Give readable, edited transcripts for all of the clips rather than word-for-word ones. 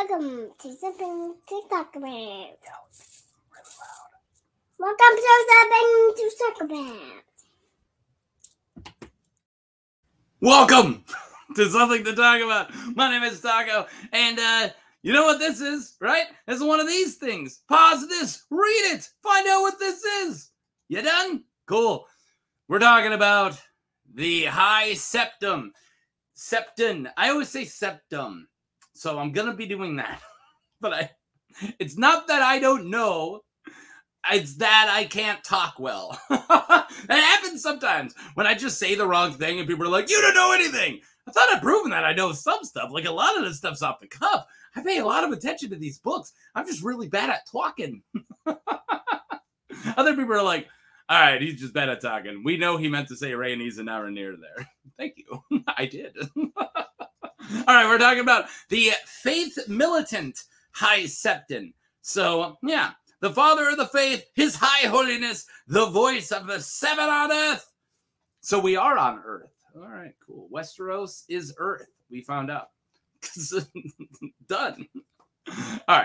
Welcome to something to talk about. Yeah, really loud. Welcome to something to talk about. Welcome to Something to Talk About. My name is Taco, and you know what this is, right? It's one of these things. Pause this, read it, find out what this is. You done? Cool. We're talking about the High Septon. Septon. I always say septum, so I'm gonna be doing that. But it's not that I don't know. It's that I can't talk well. That happens sometimes when I just say the wrong thing and people are like, you don't know anything. I thought I'd proven that I know some stuff. Like a lot of this stuff's off the cuff. I pay a lot of attention to these books. I'm just really bad at talking. Other people are like, all right, he's just bad at talking. We know he meant to say Aenys and now we're near there. Thank you. I did. All right, we're talking about the Faith Militant High Septon. So, yeah. The Father of the Faith, His High Holiness, the voice of the seven on earth. So we are on Earth. All right, cool. Westeros is Earth. We found out. Done. All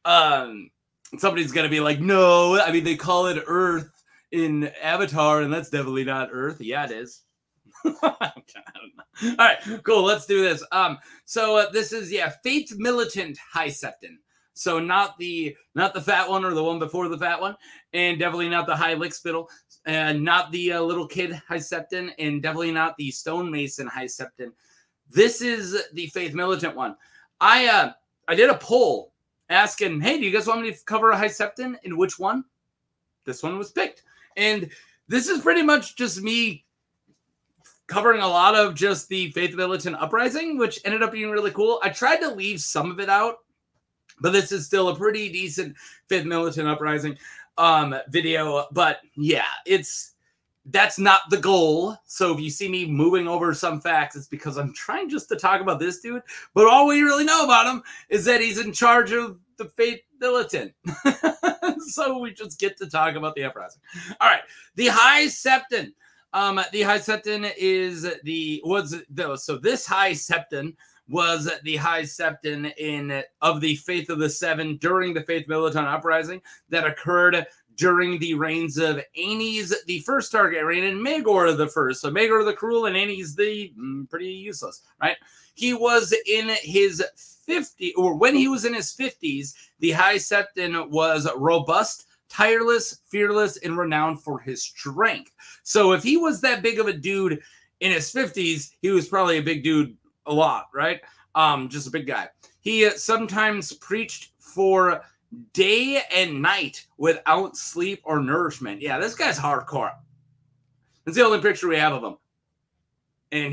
right. Somebody's going to be like, no, I mean, they call it Earth in Avatar, and that's definitely not Earth. Yeah, it is. All right, cool. Let's do this. So this is, Faith Militant High Septon. So not the fat one or the one before the fat one, and definitely not the High Lickspittle, and not the little kid High Septon, and definitely not the stonemason High Septon. This is the Faith Militant one. I did a poll asking, hey, do you guys want me to cover a High Septon, and which one? This one was picked, and this is pretty much just me covering a lot of just the Faith Militant uprising, which ended up being really cool. I tried to leave some of it out, but this is still a pretty decent Faith Militant uprising video. But yeah, that's not the goal. So if you see me moving over some facts, it's because I'm trying just to talk about this dude. But all we really know about him is that he's in charge of the Faith Militant. So we just get to talk about the uprising. All right, the High Septon. The High Septon so this High Septon was the High Septon of the Faith of the Seven during the Faith Militant uprising that occurred during the reigns of Aenys the first Targaryen and Maegor the first. So Maegor the Cruel and Aenys the pretty useless, right? He was in his 50s, or when he was in his 50s, the High Septon was robust, tireless, fearless, and renowned for his strength. So if he was that big of a dude in his 50s, he was probably a big dude a lot, right? Just a big guy. He sometimes preached for day and night without sleep or nourishment. Yeah, this guy's hardcore. That's the only picture we have of him. And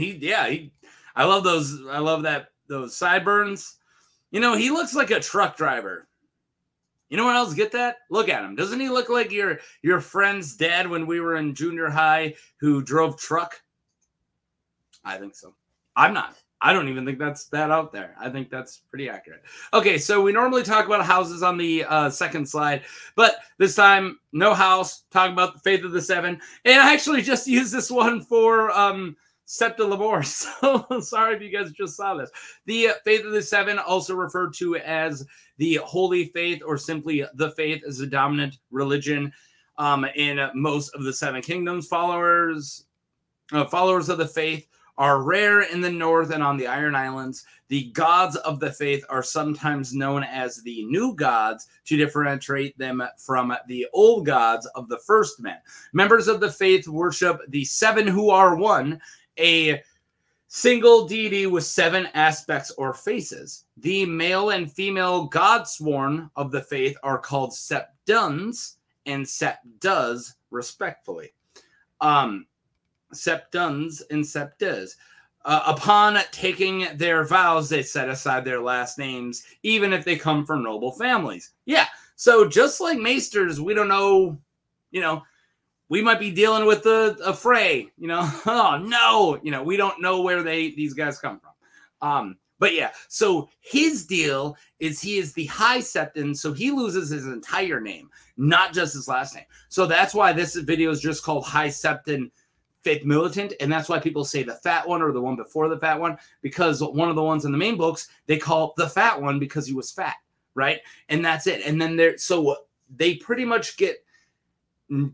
I love those. I love those sideburns. You know, he looks like a truck driver. You know what else? Get that? Look at him. Doesn't he look like your friend's dad when we were in junior high who drove truck? I think so. I'm not. I don't even think that's that out there. I think that's pretty accurate. Okay, so we normally talk about houses on the second slide, but this time, no house. Talk about the Faith of the Seven. And I actually just used this one for Asoiaf Lore. So sorry if you guys just saw this. The Faith of the Seven, also referred to as the Holy Faith or simply the Faith, is the dominant religion in most of the Seven Kingdoms. Followers of the Faith are rare in the north and on the Iron Islands. The gods of the faith are sometimes known as the new gods to differentiate them from the old gods of the first men. Members of the faith worship the seven who are one, a single deity with seven aspects or faces. The male and female godsworn of the faith are called septons and septas, respectfully. Septons and septas. Upon taking their vows, they set aside their last names, even if they come from noble families. Yeah, so just like maesters, we don't know, we might be dealing with a fray, oh no, we don't know where these guys come from. But yeah, so his deal is he is the High Septon, so he loses his entire name, not just his last name. So that's why this video is just called High Septon Faith Militant, and that's why people say the fat one or the one before the fat one, because one of the ones in the main books they call the fat one because he was fat, right? And that's it. And then they pretty much get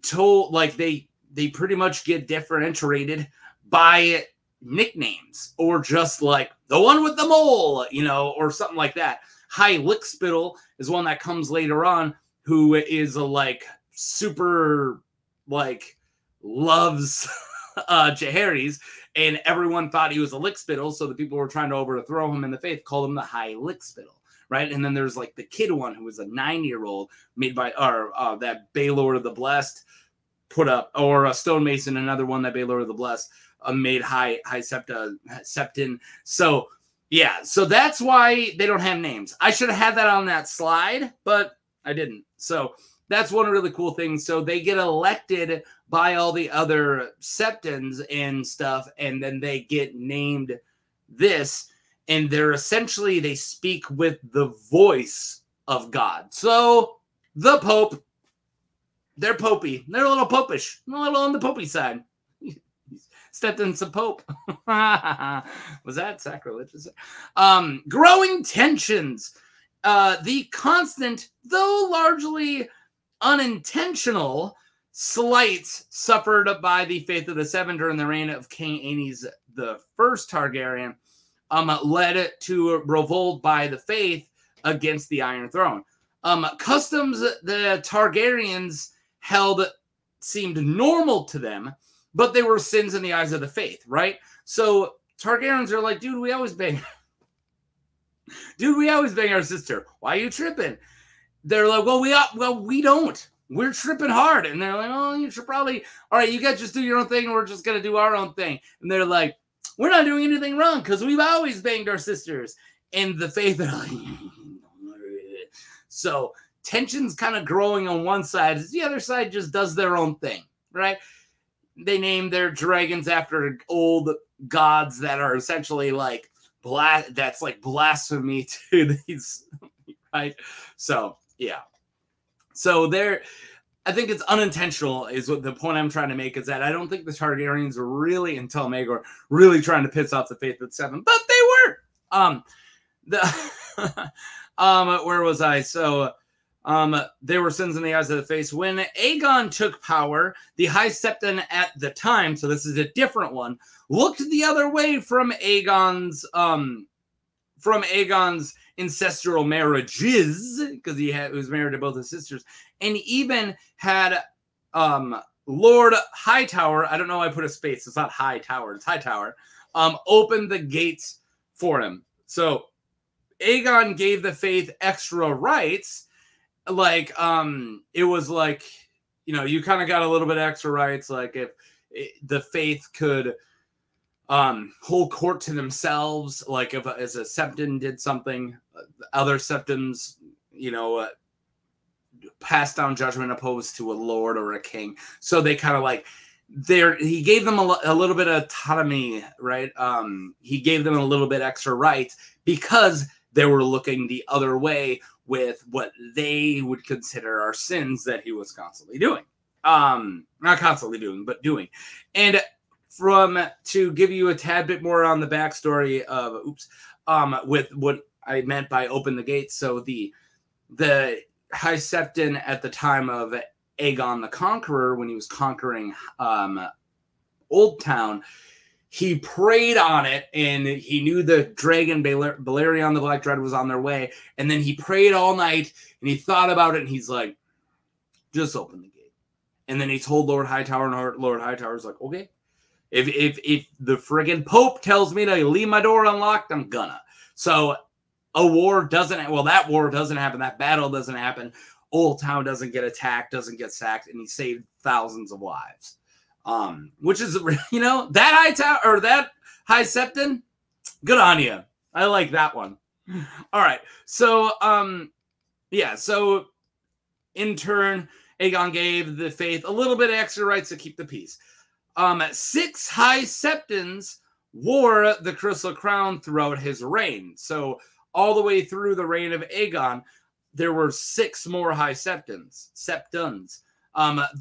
told, like they pretty much get differentiated by nicknames, or just like the one with the mole, you know, or something like that. High Lickspittle is one that comes later on, who is like super like loves Jaehaerys, and everyone thought he was a Lickspittle, so the people who were trying to overthrow him in the faith called him the High Lickspittle, right? And then there's like the kid one, who was a 9-year-old made by that Baelor of the Blessed put up, or a stonemason, another one that Baelor of the Blessed made High Septon. So yeah, so that's why they don't have names. I should have had that on that slide, but I didn't. So that's one really cool thing. So they get elected by all the other Septons and stuff, and then they get named this, and they're essentially, they speak with the voice of God. So the Pope, they're popey. They're a little popish, a little on the popey side. Stepped in some Pope. Was that sacrilegious? Growing tensions. The constant, though largely unintentional, slights suffered by the Faith of the Seven during the reign of King Aenys the First Targaryen led to revolt by the Faith against the Iron Throne. Customs the Targaryens held seemed normal to them, but they were sins in the eyes of the Faith, right? So Targaryens are like, dude, we always bang. Dude, we always bang our sister. Why are you tripping? They're like, well, we don't. We're tripping hard. And they're like, oh, you should probably, all right, you guys just do your own thing, and we're just going to do our own thing. And they're like, we're not doing anything wrong because we've always banged our sisters. And the Faith are like, so tension's kind of growing on one side. The other side just does their own thing, right? They name their dragons after old gods that are essentially like, that's like blasphemy to these, right? So, yeah. So I think it's unintentional is what the point I'm trying to make, is that I don't think the Targaryens were really, until Maegor, really trying to piss off the Faith of the Seven, but they were. Where was I? So, there were sins in the eyes of the Faith. When Aegon took power, the High Septon at the time, so this is a different one, looked the other way from Aegon's ancestral marriages, because he was married to both his sisters, and even had Lord Hightower, I don't know why I put a space, it's not High Tower, it's Hightower, opened the gates for him. So Aegon gave the Faith extra rights, like it was like, you know, you kind of got a little bit extra rights, like if the Faith could hold court to themselves, like if as a Septon did something, other Septons, you know, passed down judgment opposed to a lord or a king. So they kind of like, he gave them a little bit of autonomy, right? He gave them a little bit extra rights because they were looking the other way with what they would consider our sins that he was constantly doing. Not constantly doing, but doing. And to give you a tad bit more on the backstory of with what I meant by open the gates. So the High Septon at the time of Aegon the Conqueror, when he was conquering Old Town, he prayed on it, and he knew the dragon Balerion the Black Dread was on their way, and then he prayed all night, and he thought about it, and he's like, just open the gate. And then he told Lord Hightower, and Lord Hightower's like, okay. If the friggin' Pope tells me to leave my door unlocked, I'm gonna. So that war doesn't happen. That battle doesn't happen. Old Town doesn't get attacked, doesn't get sacked, and he saved thousands of lives. Which is, you know, that Hightower or that High Septon, good on you. I like that one. All right. So, yeah. So in turn, Aegon gave the Faith a little bit of extra rights to keep the peace. 6 High Septons wore the Crystal Crown throughout his reign. So all the way through the reign of Aegon, there were 6 more High Septons.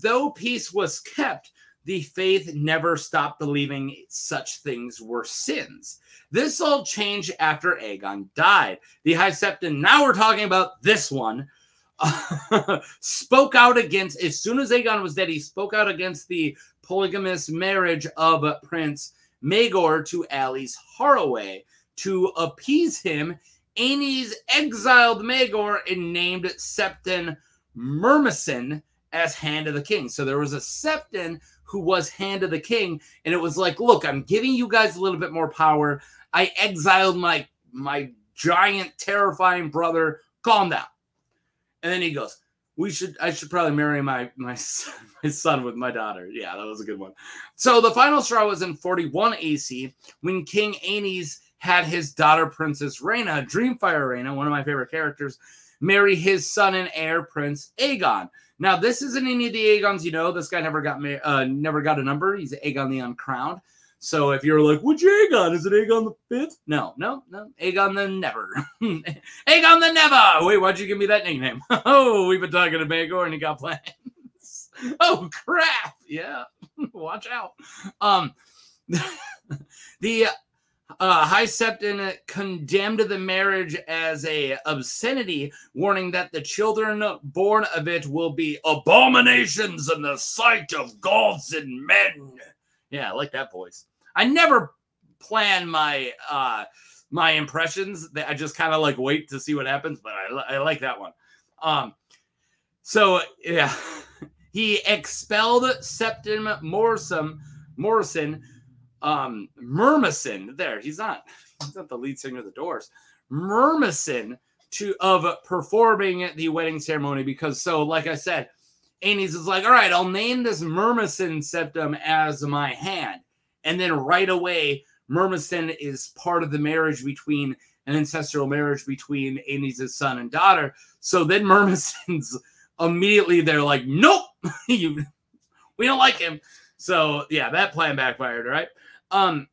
Though peace was kept, the faith never stopped believing such things were sins. This all changed after Aegon died. The High Septon, now we're talking about this one, spoke out against, as soon as Aegon was dead, he spoke out against the polygamous marriage of Prince Maegor to Alicent Haraway. To appease him, Aenys exiled Maegor and named Septon Myrmidon as Hand of the King. So there was a Septon who was Hand of the King, and it was like, look, I'm giving you guys a little bit more power. I exiled my giant, terrifying brother. Calm down. And then he goes, I should probably marry my son with my daughter. Yeah, that was a good one. So the final straw was in 41 AC when King Aenys had his daughter, Princess Rhaena, Dreamfire Rhaena, one of my favorite characters, marry his son and heir, Prince Aegon. Now, this isn't any of the Aegons you know. This guy never got a number. He's Aegon the Uncrowned. So if you're like, which Aegon? Is it Aegon the 5th? No. Aegon the Never. Aegon the Never! Wait, why'd you give me that nickname? Oh, we've been talking to Maegor and he got plans. Oh, crap. Yeah. Watch out. The High Septon condemned the marriage as a obscenity, warning that the children born of it will be abominations in the sight of gods and men. Yeah, I like that voice. I never plan my my impressions. I just kind of like wait to see what happens, but I like that one. So yeah, he expelled Septon Morrison. Myrmidon, there, he's not the lead singer of the Doors. Myrmidon of performing the wedding ceremony because, so like I said, Aenys is like, all right, I'll name this Myrmidon septum as my hand. And then right away, Myrmidon is part of the marriage between an ancestral marriage between Aenys' son and daughter. So then Myrmidon's immediately, they're like, nope, we don't like him. So yeah, that plan backfired, right?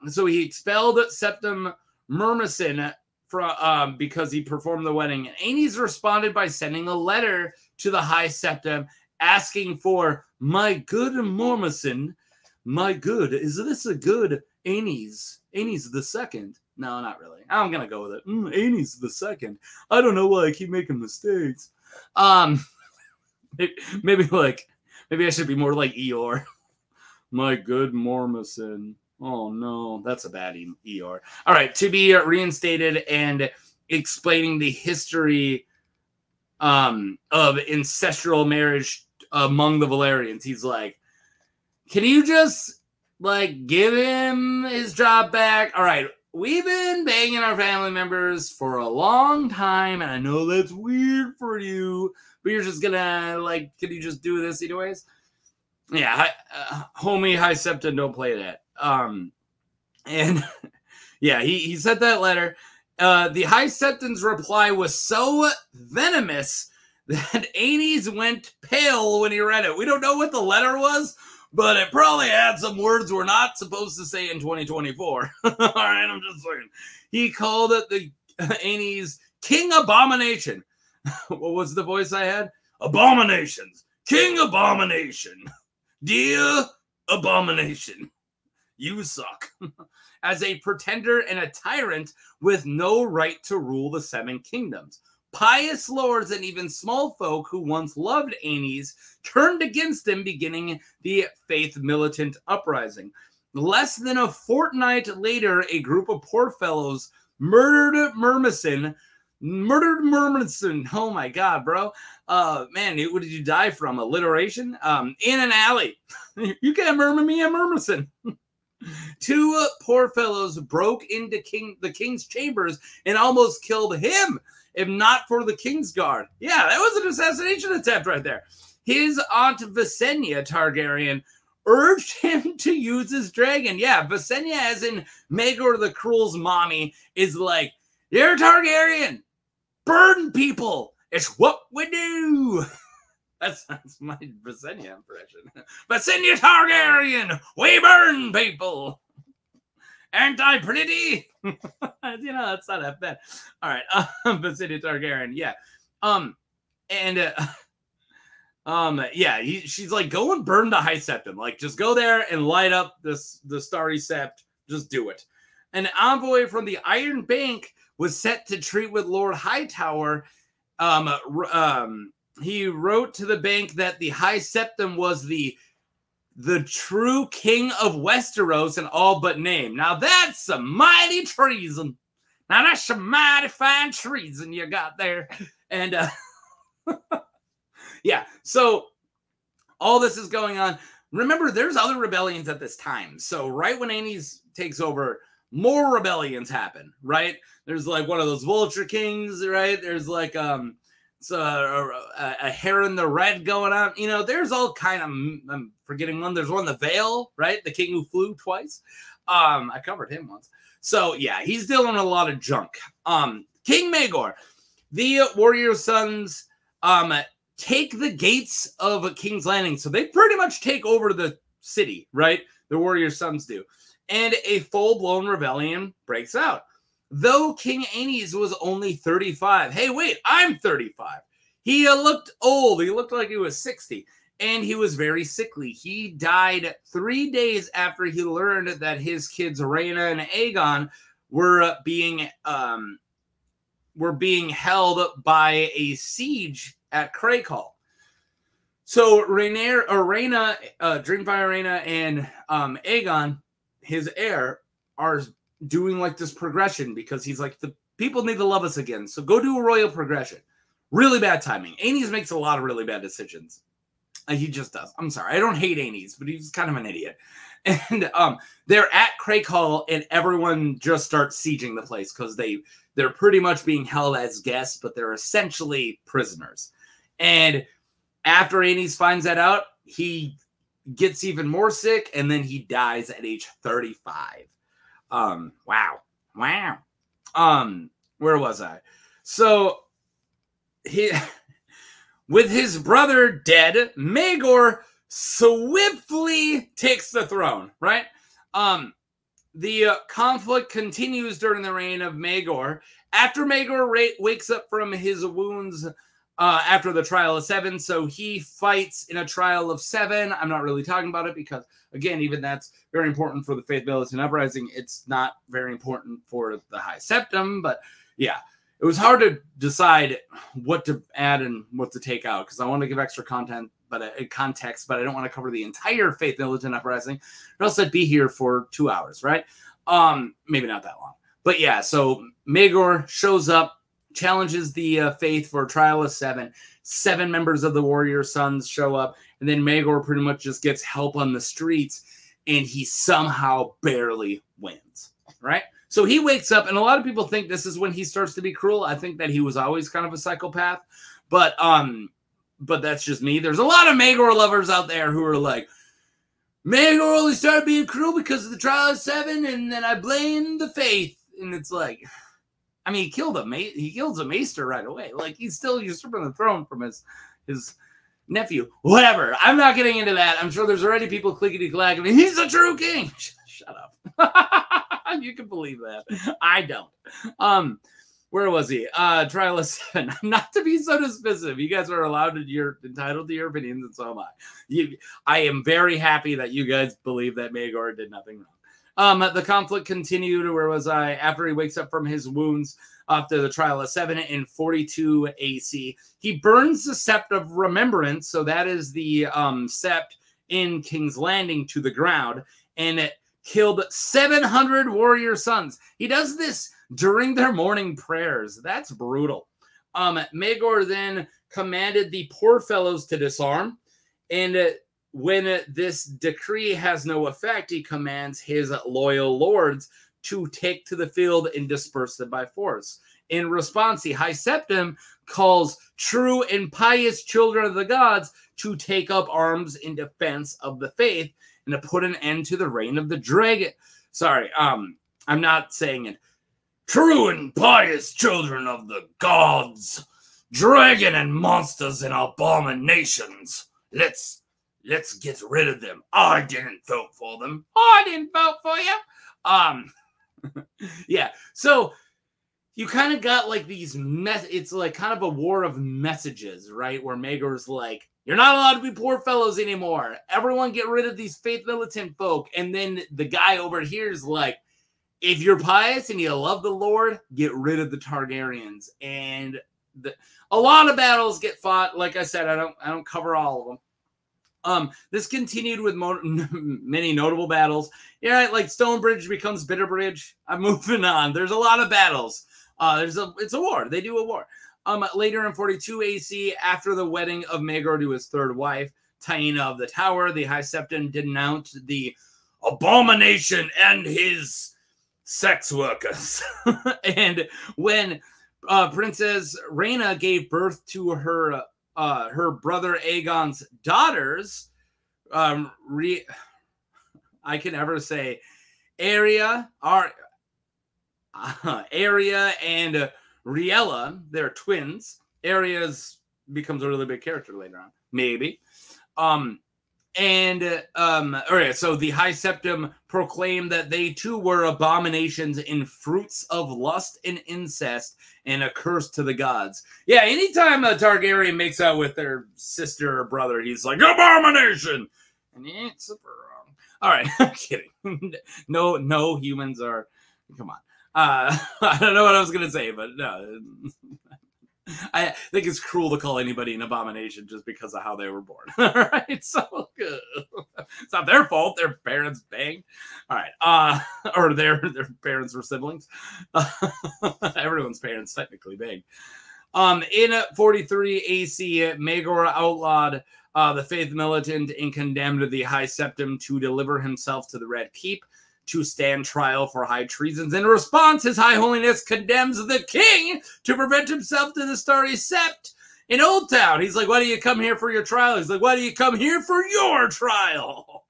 So he expelled Septon Myrmidon from because he performed the wedding. And Aenys responded by sending a letter to the High Septon asking for my good Myrmidon. My good, is this a good Aenys? Aenys the second? No, not really. I'm gonna go with it. Aenys the second. I don't know why I keep making mistakes. Maybe I should be more like Eeyore. My good Myrmidon. Oh no, that's a bad Eeyore. All right, to be reinstated and explaining the history of ancestral marriage among the Valyrians. He's like, can you just like give him his job back? All right, we've been banging our family members for a long time, and I know that's weird for you, but you're just gonna like, can you just do this anyways? Yeah, homie High Septon, don't play that. And yeah, he sent that letter. The High Septon's reply was so venomous that Aenys went pale when he read it. We don't know what the letter was, but it probably had some words we're not supposed to say in 2024. All right, I'm just saying. He called it the Aenys King Abomination. What was the voice I had? Abominations. King Abomination. Dear Abomination, you suck. As a pretender and a tyrant with no right to rule the Seven Kingdoms. Pious lords and even small folk who once loved Aenys turned against him, beginning the Faith Militant uprising. Less than a fortnight later, a group of poor fellows murdered Myrmidon. Oh my God, bro. Man, what did you die from? Alliteration? In an alley. You can't murmur me, I'm Myrmidon. Two poor fellows broke into the king's chambers and almost killed him, if not for the king's guard. Yeah, that was an assassination attempt right there. His aunt Visenya Targaryen urged him to use his dragon. Yeah, Visenya, as in Maegor the Cruel's mommy, is like, you're Targaryen. Burn people. It's what we do. That's my Visenya impression. Visenya Targaryen. We burn people. Aren't I pretty? That's not that bad. All right. Visenya Targaryen. Yeah. Yeah, she's like, go and burn the High Septon. Like, just go there and light up the Starry Sept. Just do it. An envoy from the Iron Bank was set to treat with Lord Hightower. He wrote to the bank that the High Septon was the true king of Westeros in all but name. Now that's some mighty treason. Now that's some mighty fine treason you got there. And yeah, so all this is going on. Remember, there's other rebellions at this time. So right when Aenys takes over, more rebellions happen, right? There's like one of those Vulture Kings, right? There's like a Heron the Red going on. You know, there's all kind of, I'm forgetting one. There's one, the Vale, right? The king who flew twice. I covered him once. So yeah, he's dealing with a lot of junk. King Maegor, the warrior sons, take the gates of King's Landing. So they pretty much take over the city, right? The warrior sons do. And a full-blown rebellion breaks out. Though King Aenys was only 35. Hey, wait, I'm 35. He looked old. He looked like he was 60. And he was very sickly. He died 3 days after he learned that his kids, Rhaena and Aegon, were being held by a siege at Craycall. So Rhaena, Dreamfire Rhaena, and Aegon, his heir, are doing like this progression because he's like, the people need to love us again. So go do a royal progression. Really bad timing. Aenys makes a lot of really bad decisions. He just does. I'm sorry. I don't hate Aenys, but he's kind of an idiot. And they're at Craycall, and everyone just starts sieging the place because they're pretty much being held as guests, but they're essentially prisoners. And after Aenys finds that out, he gets even more sick, and then he dies at age 35. Wow. Where was I? So with his brother dead, Maegor swiftly takes the throne, right? The conflict continues during the reign of Maegor. After Maegor wakes up from his wounds after the trial of 7, so he fights in a trial of 7. I'm not really talking about it because, again, even that's very important for the Faith Militant uprising. It's not very important for the High Septon, but yeah, it was hard to decide what to add and what to take out because I want to give extra context, but I don't want to cover the entire Faith Militant uprising, or else I'd be here for 2 hours, right? Maybe not that long, but yeah. So Maegor shows up, challenges the faith for a trial of 7. 7 members of the warrior sons show up, and then Maegor pretty much just gets help on the streets, and he somehow barely wins, right? So he wakes up, and a lot of people think this is when he starts to be cruel. I think that he was always kind of a psychopath, but that's just me. There's a lot of Maegor lovers out there who are like, Maegor only started being cruel because of the trial of 7, and then I blame the faith, and it's like, I mean, he kills a maester right away. Like, he's still usurping the throne from his nephew. Whatever. I'm not getting into that. I'm sure there's already people clickety-clacking. He's a true king. Shut up. You can believe that. I don't. Where was he? Trial of 7. Not to be so dismissive. You guys are you're entitled to your opinions, and so am I. I am very happy that you guys believe that Maegor did nothing wrong. The conflict continued. Where was I? After he wakes up from his wounds after the trial of 7 in 42 AC, he burns the Sept of Remembrance. So that is the Sept in King's Landing to the ground, and it killed 700 warrior sons. He does this during their morning prayers. That's brutal. Maegor then commanded the poor fellows to disarm, and when this decree has no effect, he commands his loyal lords to take to the field and disperse them by force. In response, the High Septon calls true and pious children of the gods to take up arms in defense of the faith and to put an end to the reign of the dragon. Sorry, I'm not saying it. True and pious children of the gods, dragon and monsters and abominations. Let's get rid of them. I didn't vote for them. I didn't vote for you. Yeah. So you kind of got like these it's like kind of a war of messages, right? Where Maegor's like, You're not allowed to be poor fellows anymore. Everyone get rid of these Faith Militant folk. And then the guy over here is like, if you're pious and you love the Lord, get rid of the Targaryens. And a lot of battles get fought. Like I said, I don't cover all of them. This continued with many notable battles. Yeah, like Stonebridge becomes Bitterbridge. I'm moving on. There's a lot of battles. It's a war. They do a war. Later in 42 AC, after the wedding of Maegor to his third wife, Taina of the Tower, the High Septon denounced the abomination and his sex workers. And when Princess Rhaena gave birth to her brother Aegon's daughters, I can never say Arya and Riella, they're twins. Arya becomes a really big character later on, maybe. All right, so the High Septon proclaimed that they too were abominations in fruits of lust and incest and a curse to the gods. Yeah, anytime a Targaryen makes out with their sister or brother, he's like, abomination! And he ain't super wrong. All right, I'm kidding. No humans are, come on. I don't know what I was going to say, but no. I think it's cruel to call anybody an abomination just because of how they were born. All right, so good. It's not their fault. Their parents banged. All right, or their parents were siblings. Everyone's parents technically banged. In 43 AC, Maegor outlawed the Faith Militant and condemned the High Septon to deliver himself to the Red Keep to stand trial for high treasons. In response, His High Holiness condemns the king to prevent himself to the Starry Sept in Old Town. He's like, why do you come here for your trial? He's like, why do you come here for your trial?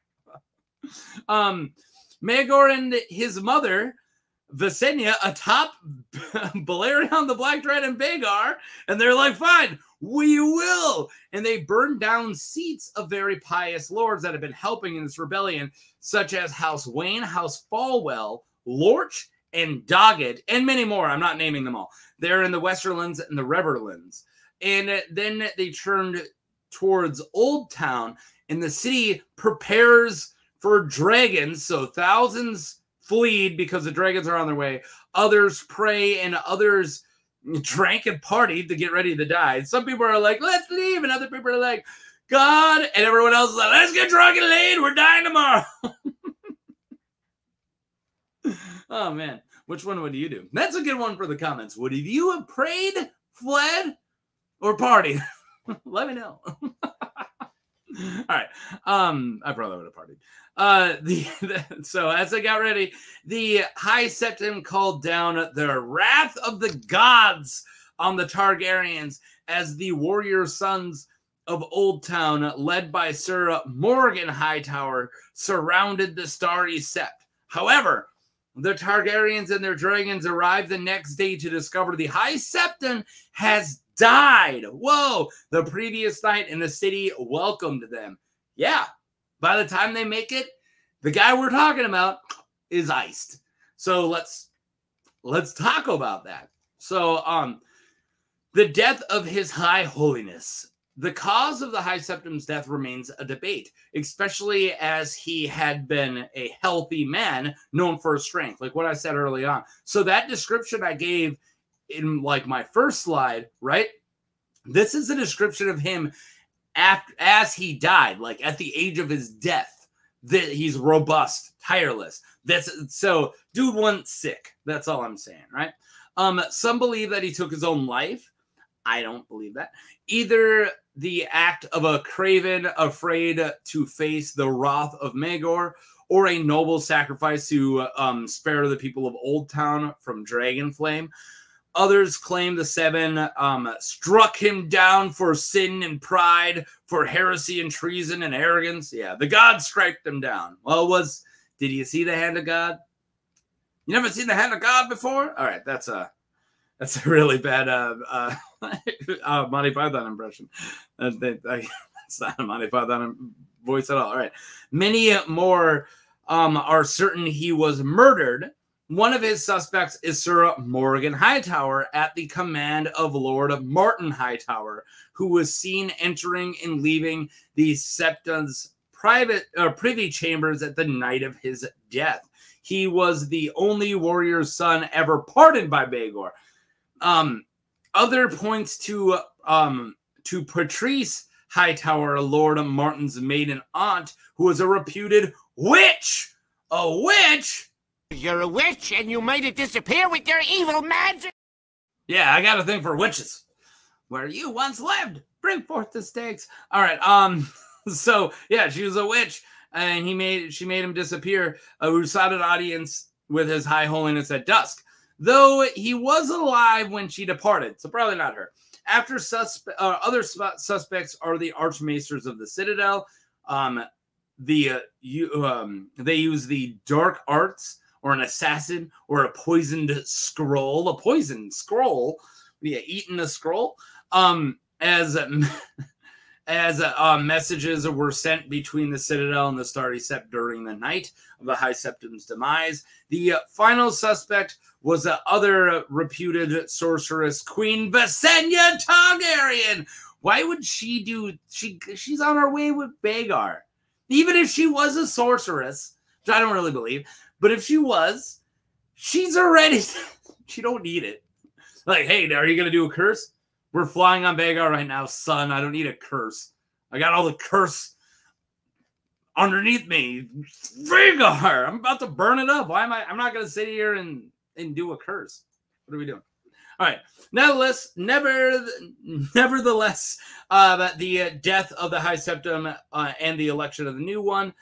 Maegor and his mother, Visenya, atop Balerion the Black Dragon Vhagar, and they're like, fine, we will. And they burned down seats of very pious lords that have been helping in this rebellion, such as House Wayne, House Falwell, Lorch, and Doggett, and many more. I'm not naming them all. They're in the Westerlands and the Reverlands. And then they turned towards Old Town, and the city prepares for dragons. So thousands fleed because the dragons are on their way. Others pray, and others drank and partied to get ready to die. Some people are like, let's leave, and other people are like, God, and everyone else is like, let's get drunk and laid, we're dying tomorrow. Oh man, which one would you do? That's a good one for the comments. Would you have prayed, fled, or partied? Let me know. All right, I probably would have partied. So as they got ready, the High Septon called down the wrath of the gods on the Targaryens as the warrior sons of Old Town, led by Sir Morgan Hightower, surrounded the Starry Sept. However, the Targaryens and their dragons arrived the next day to discover the High Septon has died. Whoa! The previous night, in the city welcomed them. Yeah, by the time they make it, the guy we're talking about is iced. So let's talk about that. So the death of His High Holiness. The cause of the High Septon's death remains a debate, especially as he had been a healthy man known for his strength, like what I said early on. So that description I gave in like my first slide, right? This is a description of him as he died, like at the age of his death. That he's robust, tireless. So dude wasn't sick. That's all I'm saying, right? Some believe that he took his own life. I don't believe that. Either the act of a craven afraid to face the wrath of Maegor, or a noble sacrifice to spare the people of Old Town from dragon flame. Others claim the seven struck him down for sin and pride, for heresy and treason and arrogance. Yeah, the gods striped him down. Well, did you see the hand of God? You never seen the hand of God before? All right, that's a really bad Monty Python impression. It's not a Monty Python voice at all. All right. Many more are certain he was murdered, One of his suspects is Sir Morgan Hightower at the command of Lord Martin Hightower, who was seen entering and leaving the Septon's privy chambers at the night of his death. He was the only warrior's son ever pardoned by Maegor. Other points to Patrice Hightower, Lord Martin's maiden aunt, who was a reputed witch. A witch? You're a witch and you made it disappear with your evil magic. Yeah, I got a thing for witches. Where you once lived, bring forth the stakes. All right, so yeah, she was a witch, and she made him disappear. Who sought an audience with his High Holiness at dusk, though he was alive when she departed. So probably not her. After other suspects are the archmaesters of the Citadel. They use the dark arts, or an assassin, or a poisoned scroll. A poisoned scroll? Yeah, eating a scroll. As messages were sent between the Citadel and the Starry Sept during the night of the High Septon's demise. The final suspect was the other reputed sorceress, Queen Visenya Targaryen. Why would she do... She's on her way with Maegor. Even if she was a sorceress, which I don't really believe, but if she was, she's already... She don't need it. Like, hey, are you going to do a curse? We're flying on Maegor right now, son. I don't need a curse. I got all the curse underneath me. Maegor! I'm about to burn it up. Why am I? I'm not going to sit here and do a curse. What are we doing? All right. Nevertheless, the death of the High Septon and the election of the new one,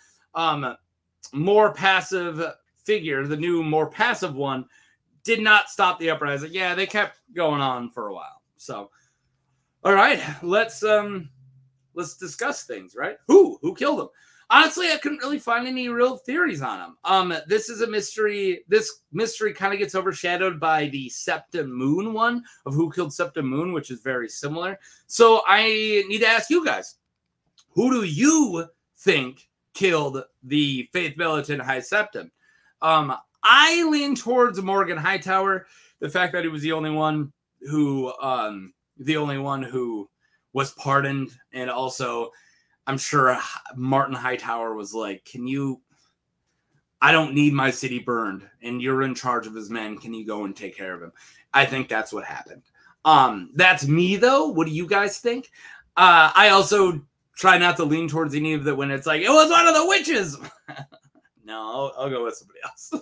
more passive figure, the new, more passive one, did not stop the uprising. Yeah, they kept going on for a while. So, all right, let's discuss things, right? Who killed him? Honestly, I couldn't really find any real theories on him. This is a mystery. This mystery kind of gets overshadowed by the Septon Moon one of who killed Septon Moon, which is very similar. So I need to ask you guys, who do you think killed the Faith Militant High Septon? I lean towards Morgan Hightower. The fact that he was the only one who was pardoned, and also I'm sure Martin Hightower was like, I don't need my city burned, and you're in charge of his men. Can you go and take care of him? I think that's what happened. That's me, though. What do you guys think? I also try not to lean towards any of that when it's like, it was one of the witches. No, I'll go with somebody else.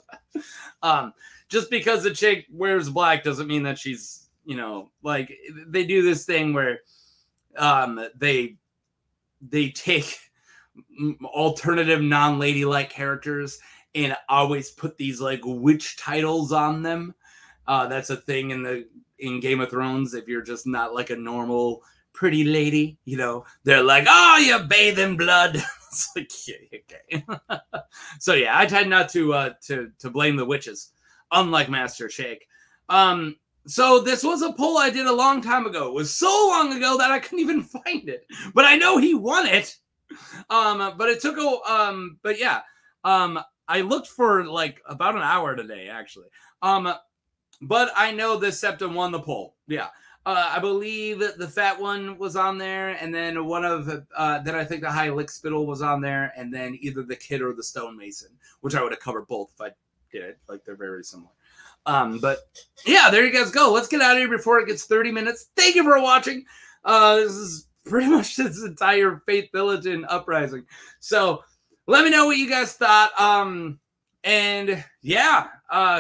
Just because the chick wears black doesn't mean that she's, like, they do this thing where they take alternative non-ladylike characters and always put these like witch titles on them. That's a thing in Game of Thrones. If you're just not like a normal pretty lady, they're like, oh, you bathe in blood. It's like, yeah, okay. So yeah, I tend not to blame the witches, unlike Master Shake. So this was a poll I did a long time ago. It was so long ago that I couldn't even find it, but I know he won it. But it took but yeah, I looked for like about an hour today, actually. But I know the Septon won the poll. Yeah. I believe the fat one was on there, and then one of then I think the High Lickspittle was on there, and then either the Kid or the Stonemason, which I would have covered both if I did it. Like, they're very similar. But yeah, there you guys go. Let's get out of here before it gets 30 minutes. Thank you for watching. This is pretty much this entire Faith Militant uprising. So let me know what you guys thought. And yeah,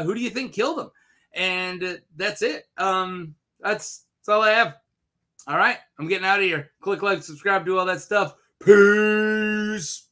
who do you think killed him? And that's it. That's all I have. All right, I'm getting out of here. Click like, subscribe, do all that stuff. Peace.